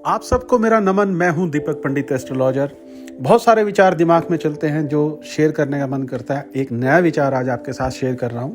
आप सबको मेरा नमन। मैं हूं दीपक पंडित, एस्ट्रोलॉजर। बहुत सारे विचार दिमाग में चलते हैं जो शेयर करने का मन करता है। एक नया विचार आज आपके साथ शेयर कर रहा हूं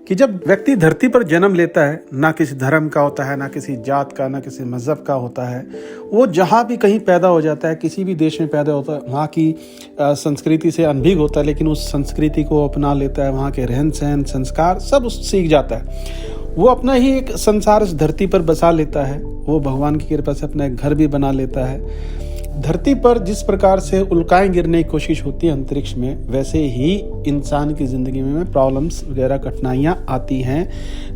कि जब व्यक्ति धरती पर जन्म लेता है, ना किसी धर्म का होता है, ना किसी जात का, ना किसी मजहब का होता है, वो जहाँ भी कहीं पैदा हो जाता है, किसी भी देश में पैदा होता है, वहाँ की संस्कृति से अनभिज्ञ होता है, लेकिन उस संस्कृति को अपना लेता है। वहाँ के रहन सहन, संस्कार सब सीख जाता है। वो अपना ही एक संसार इस धरती पर बसा लेता है। वो भगवान की कृपा से अपना एक घर भी बना लेता है। धरती पर जिस प्रकार से उल्काएं गिरने की कोशिश होती है अंतरिक्ष में, वैसे ही इंसान की जिंदगी में प्रॉब्लम्स वगैरह, कठिनाइयां आती हैं।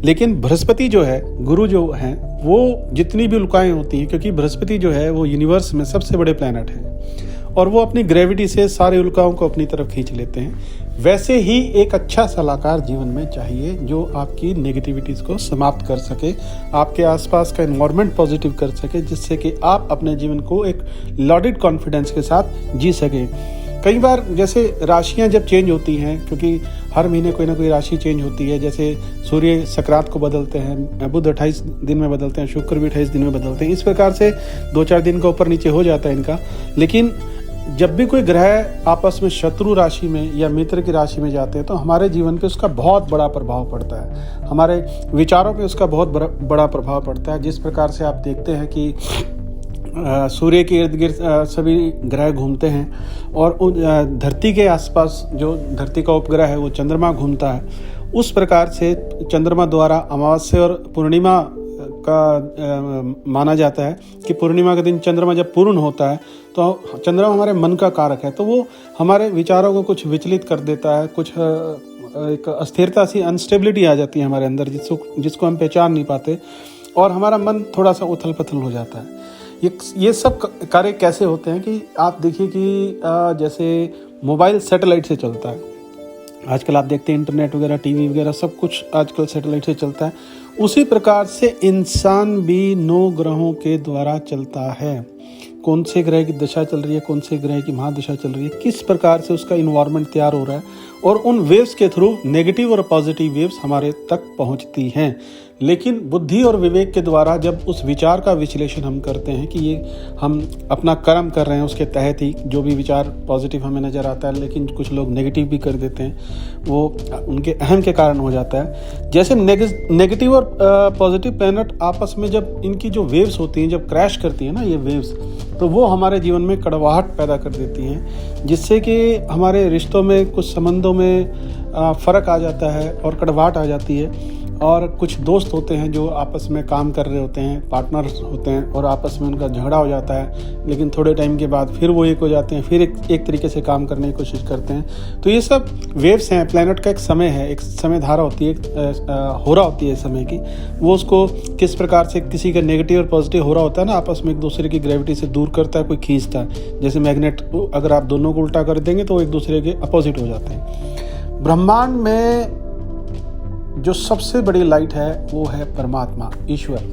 लेकिन बृहस्पति जो है, गुरु जो है, वो जितनी भी उल्काएं होती हैं, क्योंकि बृहस्पति जो है वो यूनिवर्स में सबसे बड़े प्लैनेट है और वो अपनी ग्रेविटी से सारे उल्काओं को अपनी तरफ खींच लेते हैं। वैसे ही एक अच्छा सलाहकार जीवन में चाहिए जो आपकी नेगेटिविटीज को समाप्त कर सके, आपके आसपास का एनवायरनमेंट पॉजिटिव कर सके, जिससे कि आप अपने जीवन को एक लॉडेड कॉन्फिडेंस के साथ जी सकें। कई बार जैसे राशियां जब चेंज होती हैं, क्योंकि हर महीने कोई ना कोई राशि चेंज होती है। जैसे सूर्य सक्रांत को बदलते हैं, बुध 28 दिन में बदलते हैं, शुक्र भी 28 दिन में बदलते हैं। इस प्रकार से 2-4 दिन का ऊपर नीचे हो जाता है इनका। लेकिन जब भी कोई ग्रह आपस में शत्रु राशि में या मित्र की राशि में जाते हैं तो हमारे जीवन पे उसका बहुत बड़ा प्रभाव पड़ता है, हमारे विचारों पे उसका बहुत बड़ा प्रभाव पड़ता है। जिस प्रकार से आप देखते हैं कि सूर्य के इर्द गिर्द सभी ग्रह घूमते हैं और धरती के आसपास जो धरती का उपग्रह है वो चंद्रमा घूमता है। उस प्रकार से चंद्रमा द्वारा अमावस्या और पूर्णिमा का माना जाता है कि पूर्णिमा के दिन चंद्रमा जब पूर्ण होता है तो चंद्रमा हमारे मन का कारक है, तो वो हमारे विचारों को कुछ विचलित कर देता है। कुछ एक अस्थिरता सी, अनस्टेबिलिटी आ जाती है हमारे अंदर, जिसको हम पहचान नहीं पाते और हमारा मन थोड़ा सा उथल पुथल हो जाता है। ये सब कार्य कैसे होते हैं कि आप देखिए कि जैसे मोबाइल सैटेलाइट से चलता है आजकल। आप देखते हैं इंटरनेट वगैरह, टीवी वगैरह सब कुछ आजकल सैटेलाइट से चलता है। उसी प्रकार से इंसान भी 9 ग्रहों के द्वारा चलता है। कौन से ग्रह की दशा चल रही है, कौन से ग्रह की महादशा चल रही है, किस प्रकार से उसका इन्वायरमेंट तैयार हो रहा है, और उन वेव्स के थ्रू नेगेटिव और पॉजिटिव वेव्स हमारे तक पहुंचती हैं। लेकिन बुद्धि और विवेक के द्वारा जब उस विचार का विश्लेषण हम करते हैं कि ये हम अपना कर्म कर रहे हैं, उसके तहत ही जो भी विचार पॉजिटिव हमें नज़र आता है, लेकिन कुछ लोग नेगेटिव भी कर देते हैं, वो उनके अहम के कारण हो जाता है। जैसे नेगेटिव और पॉजिटिव प्लैनेट आपस में जब इनकी जो वेव्स होती हैं, जब क्रैश करती हैं ना ये वेव्स, तो वो हमारे जीवन में कड़वाहट पैदा कर देती हैं, जिससे कि हमारे रिश्तों में, कुछ संबंधों में फ़र्क आ जाता है और कड़वाहट आ जाती है। और कुछ दोस्त होते हैं जो आपस में काम कर रहे होते हैं, पार्टनर्स होते हैं, और आपस में उनका झगड़ा हो जाता है, लेकिन थोड़े टाइम के बाद फिर वो एक हो जाते हैं, फिर एक तरीके से काम करने की कोशिश करते हैं। तो ये सब वेव्स हैं। प्लैनेट का एक समय है, एक समय धारा होती है, एक हो रहा होती है समय की। वो उसको किस प्रकार से किसी का नेगेटिव और पॉजिटिव हो रहा होता है ना, आपस में एक दूसरे की ग्रेविटी से दूर करता है, कोई खींचता है। जैसे मैग्नेट को अगर आप दोनों को उल्टा कर देंगे तो एक दूसरे के अपोजिट हो जाते हैं। ब्रह्मांड में जो सबसे बड़ी लाइट है वो है परमात्मा, ईश्वर,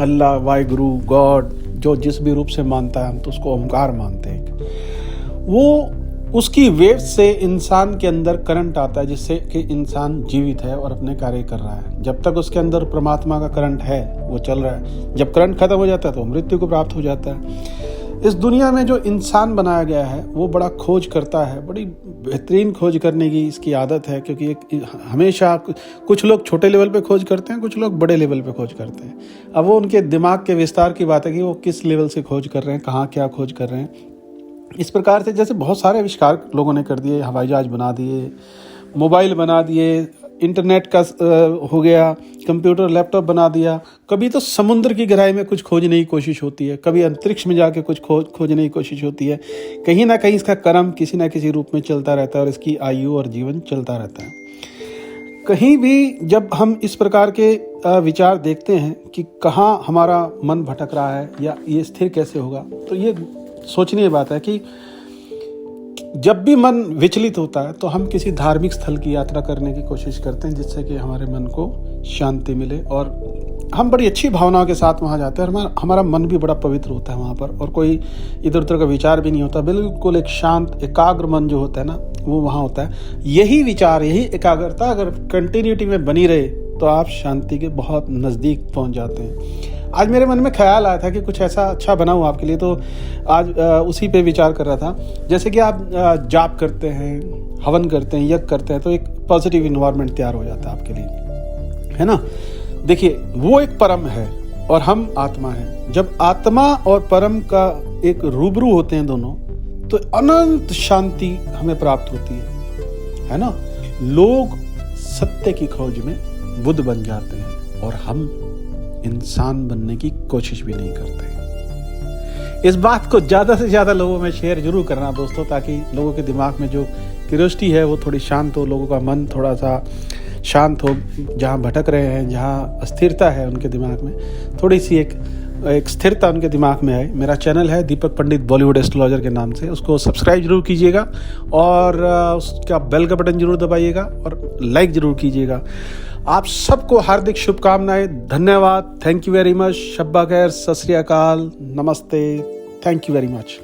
अल्लाह, वाहिगुरु, गॉड, जो जिस भी रूप से मानता है, हम तो उसको ओंकार मानते हैं। वो उसकी वेव्स से इंसान के अंदर करंट आता है, जिससे कि इंसान जीवित है और अपने कार्य कर रहा है। जब तक उसके अंदर परमात्मा का करंट है, वो चल रहा है। जब करंट खत्म हो जाता है तो मृत्यु को प्राप्त हो जाता है। इस दुनिया में जो इंसान बनाया गया है वो बड़ा खोज करता है, बड़ी बेहतरीन खोज करने की इसकी आदत है, क्योंकि एक हमेशा कुछ लोग छोटे लेवल पे खोज करते हैं, कुछ लोग बड़े लेवल पे खोज करते हैं। अब वो उनके दिमाग के विस्तार की बात है कि वो किस लेवल से खोज कर रहे हैं, कहाँ क्या खोज कर रहे हैं। इस प्रकार से जैसे बहुत सारे आविष्कार लोगों ने कर दिए, हवाई जहाज बना दिए, मोबाइल बना दिए, इंटरनेट का हो गया, कंप्यूटर, लैपटॉप बना दिया। कभी तो समुद्र की गहराई में कुछ खोजने की कोशिश होती है, कभी अंतरिक्ष में जाके कुछ खोजने की कोशिश होती है। कहीं ना कहीं इसका कर्म किसी ना किसी रूप में चलता रहता है और इसकी आयु और जीवन चलता रहता है। कहीं भी जब हम इस प्रकार के विचार देखते हैं कि कहाँ हमारा मन भटक रहा है या ये स्थिर कैसे होगा, तो ये सोचने की बात है कि जब भी मन विचलित होता है तो हम किसी धार्मिक स्थल की यात्रा करने की कोशिश करते हैं, जिससे कि हमारे मन को शांति मिले और हम बड़ी अच्छी भावनाओं के साथ वहाँ जाते हैं और हमारा मन भी बड़ा पवित्र होता है वहाँ पर, और कोई इधर उधर का विचार भी नहीं होता। बिल्कुल एक शांत एकाग्र मन जो होता है ना, वो वहाँ होता है। यही विचार, यही एकाग्रता अगर कंटिन्यूटी में बनी रहे तो आप शांति के बहुत नज़दीक पहुँच जाते हैं। आज मेरे मन में ख्याल आया था कि कुछ ऐसा अच्छा बनाऊं आपके लिए, तो आज उसी पे विचार कर रहा था। जैसे कि आप जाप करते हैं, हवन करते हैं, यज्ञ करते हैं, तो एक पॉजिटिव इन्वायरमेंट तैयार हो जाता है आपके लिए, है ना। देखिए, वो एक परम है और हम आत्मा हैं। जब आत्मा और परम का एक रूबरू होते हैं दोनों, तो अनंत शांति हमें प्राप्त होती है ना। लोग सत्य की खोज में बुद्ध बन जाते हैं और हम इंसान बनने की कोशिश भी नहीं करते। इस बात को ज़्यादा से ज़्यादा लोगों में शेयर जरूर करना दोस्तों, ताकि लोगों के दिमाग में जो क्यूरियोसिटी है वो थोड़ी शांत हो, लोगों का मन थोड़ा सा शांत हो। जहाँ भटक रहे हैं, जहाँ अस्थिरता है उनके दिमाग में, थोड़ी सी एक स्थिरता उनके दिमाग में आए। मेरा चैनल है दीपक पंडित बॉलीवुड एस्ट्रोलॉजर के नाम से, उसको सब्सक्राइब जरूर कीजिएगा और उसका बेल का बटन जरूर दबाइएगा और लाइक जरूर कीजिएगा। आप सबको हार्दिक शुभकामनाएं, धन्यवाद, थैंक यू वेरी मच, शब्बा खैर, सत श्री अकाल, नमस्ते, थैंक यू वेरी मच।